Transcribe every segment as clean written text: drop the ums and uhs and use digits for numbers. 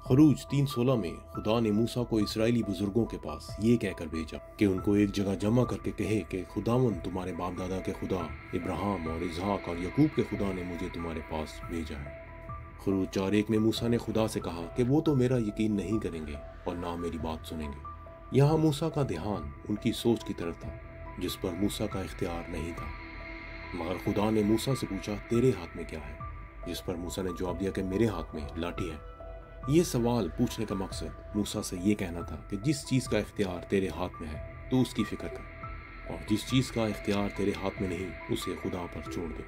खरूज 3:16 में खुदा ने मूसा को इसराइली बुजुर्गों के पास ये कहकर भेजा कि उनको एक जगह जमा करके कहे कि खुदावन तुम्हारे बाप दादा के खुदा इब्राहिम और इसहाक और यकूब के खुदा ने मुझे तुम्हारे पास भेजा है। खरूज 4:1 में मूसा ने खुदा से कहा कि वो तो मेरा यकीन नहीं करेंगे और ना मेरी बात सुनेंगे। यहाँ मूसा का ध्यान उनकी सोच की तरफ था जिस पर मूसा का इख्तियार नहीं था। मगर खुदा ने मूसा से पूछा तेरे हाथ में क्या है, जिस पर मूसा ने जवाब दिया कि मेरे हाथ में लाठी है। ये सवाल पूछने का मकसद मूसा से ये कहना था कि जिस चीज़ का इख्तियार तेरे हाथ में है तो उसकी फिक्र कर, और जिस चीज़ का इख्तियार तेरे हाथ में नहीं उसे खुदा पर छोड़ दे।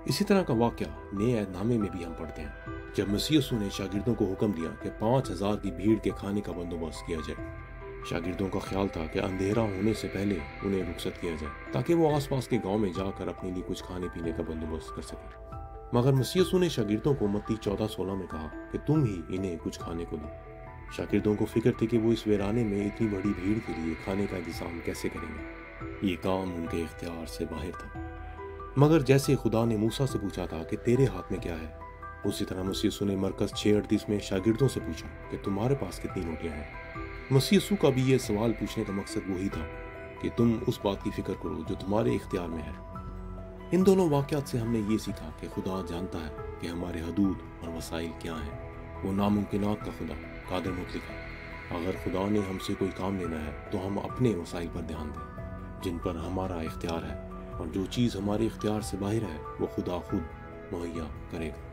इसी तरह का वाक़या नए अहदनामे में भी हम पढ़ते हैं, जब मसीह यीशु ने शागिर्दों को हुक्म दिया कि 5,000 की भीड़ के खाने का बंदोबस्त किया जाए। शागिर्दों का ख्याल था कि अंधेरा होने से पहले उन्हें रुखसत किया जाए ताकि वो आसपास के गांव में जाकर अपने लिए कुछ खाने पीने का बंदोबस्त कर सकें। मगर मसीह यीशु ने शागिर्दों को मत्ती 14:16 में कहा कि तुम ही इन्हें कुछ खाने को दो। शागिर्दों को फिक्र थी कि वो इस वीराने में इतनी बड़ी भीड़ के लिए खाने का इंतजाम कैसे करेंगे। ये काम उनके इख्तियार से बाहर था। मगर जैसे खुदा ने मूसा से पूछा था कि तेरे हाथ में क्या है, उसी तरह मसीह यीशु ने मरकज़ 6:38 में शागिर्दों से पूछा कि तुम्हारे पास कितनी रोटियां हैं। मसीह यीशु का भी ये सवाल पूछने का मकसद वही था कि तुम उस बात की फिक्र करो जो तुम्हारे इख्तियार में है। इन दोनों वाक़यात से हमने ये सीखा कि खुदा जानता है कि हमारे हदूद और वसाइल क्या हैं। वो नामुमकिनात का खुदा, कादिर मुतलक है। अगर खुदा ने हमसे कोई काम लेना है तो हम अपने वसाइल पर ध्यान दें जिन पर हमारा इख्तियार है, और जो चीज़ हमारे इख्तियार से बाहर है वो खुदा खुद मुहैया करेगा।